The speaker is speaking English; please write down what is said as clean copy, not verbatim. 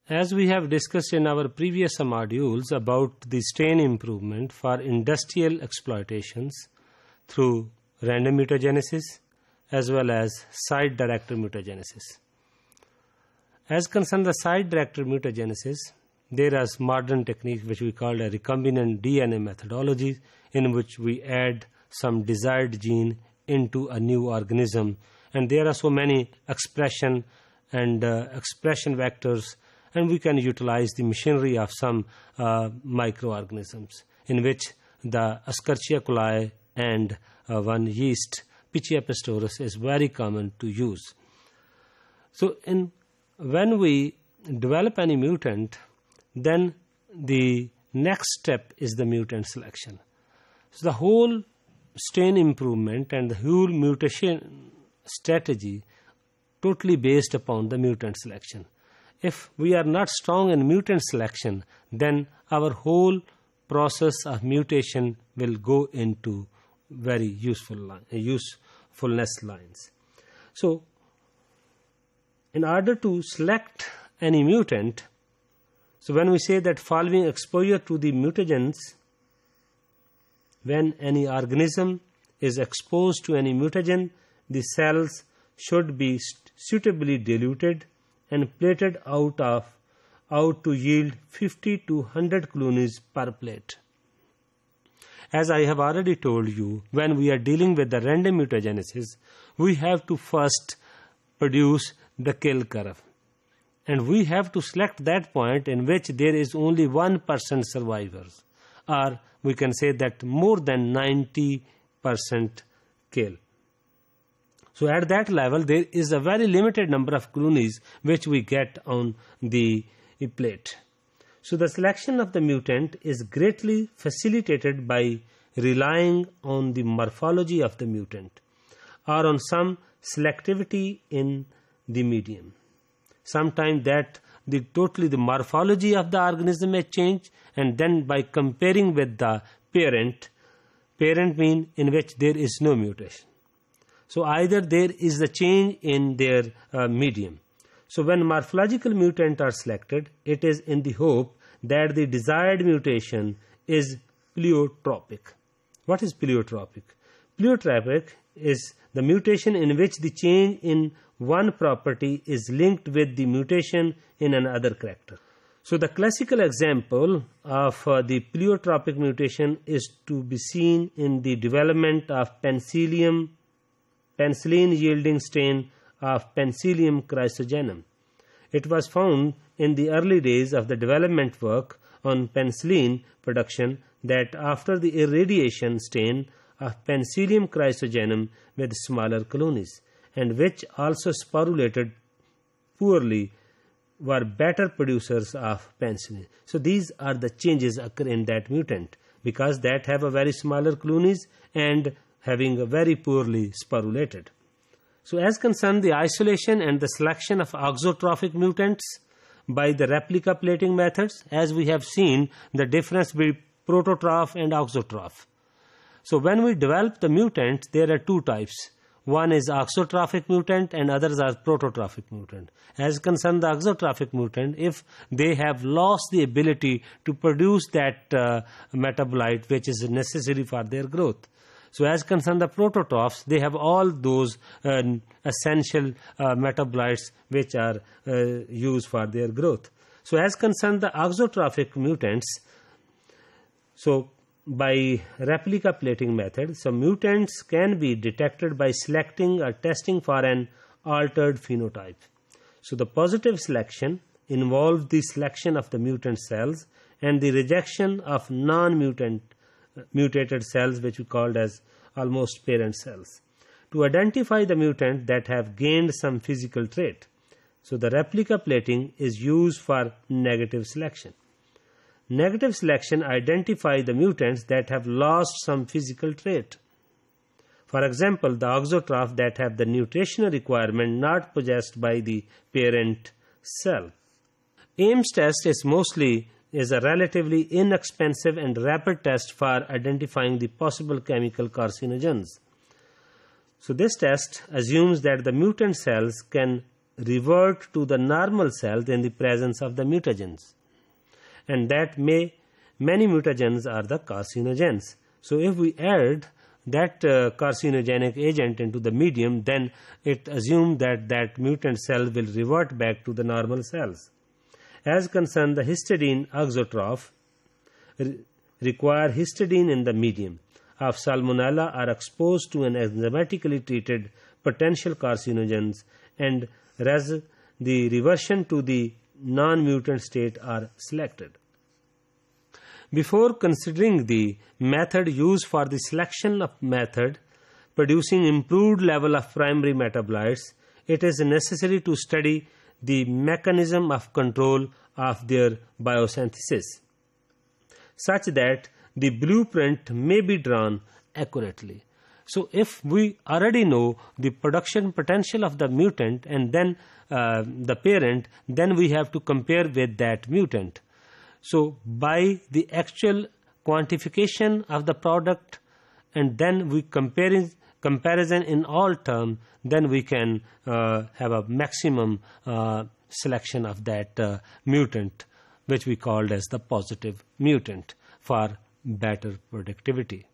As we have discussed in our previous modules about the strain improvement for industrial exploitations through random mutagenesis as well as site-directed mutagenesis. As concerns the site-directed mutagenesis, there is modern technique which we call a recombinant DNA methodology, in which we add some desired gene into a new organism, and there are so many expression vectors, and we can utilize the machinery of some microorganisms, in which the Escherichia coli and one yeast, Pichia pastorius, is very common to use. So when we develop any mutant, then the next step is the mutant selection. So the whole strain improvement and the whole mutation strategy totally based upon the mutant selection. If we are not strong in mutant selection, then our whole process of mutation will go into very usefulness lines. So in order to select any mutant, so when we say that following exposure to the mutagens, when any organism is exposed to any mutagen, the cells should be suitably diluted and plated out to yield 50 to 100 colonies per plate. As I have already told you, when we are dealing with the random mutagenesis, we have to first produce the kill curve, and we have to select that point in which there is only 1% survivors, or we can say that more than 90% kill. So at that level, there is a very limited number of colonies which we get on the plate. So the selection of the mutant is greatly facilitated by relying on the morphology of the mutant or on some selectivity in the medium. Sometimes that the morphology of the organism may change, and then by comparing with the parent means in which there is no mutation. So either there is a change in their medium. So when morphological mutants are selected, it is in the hope that the desired mutation is pleiotropic. What is pleiotropic? Pleiotropic is the mutation in which the change in one property is linked with the mutation in another character. So the classical example of the pleiotropic mutation is to be seen in the development of penicillin yielding strain of Penicillium chrysogenum. It was found in the early days of the development work on penicillin production that after the irradiation strain of Penicillium chrysogenum with smaller colonies, and which also sporulated poorly, were better producers of penicillin. So these are the changes occur in that mutant, because that have a very smaller colonies and having a very poorly sporulated. So as concerned the isolation and the selection of auxotrophic mutants by the replica plating methods, as we have seen the difference between prototroph and auxotroph. So when we develop the mutants, there are two types. One is auxotrophic mutant and others are prototrophic mutant. As concerned the auxotrophic mutant, if they have lost the ability to produce that metabolite which is necessary for their growth. So as concerned the prototrophs, they have all those essential metabolites which are used for their growth. So as concerned the auxotrophic mutants, so by replica plating method, some mutants can be detected by selecting or testing for an altered phenotype. So the positive selection involves the selection of the mutant cells and the rejection of mutated cells, which we called as almost parent cells, to identify the mutant that have gained some physical trait. So the replica plating is used for negative selection. Negative selection identifies the mutants that have lost some physical trait. For example, the auxotroph that have the nutritional requirement not possessed by the parent cell. Ames test is a relatively inexpensive and rapid test for identifying the possible chemical carcinogens. So this test assumes that the mutant cells can revert to the normal cells in the presence of the mutagens, and that many mutagens are the carcinogens. So if we add that carcinogenic agent into the medium, then it assumes that mutant cell will revert back to the normal cells. As concerned the histidine auxotroph require histidine in the medium of Salmonella are exposed to an enzymatically treated potential carcinogens, and the reversion to the non-mutant state are selected. Before considering the method used for the selection of method producing improved level of primary metabolites, it is necessary to study the mechanism of control of their biosynthesis, such that the blueprint may be drawn accurately. So if we already know the production potential of the mutant and then the parent, then we have to compare with that mutant. So by the actual quantification of the product and then we comparison in all terms, then we can have a maximum selection of that mutant, which we called as the positive mutant, for better productivity.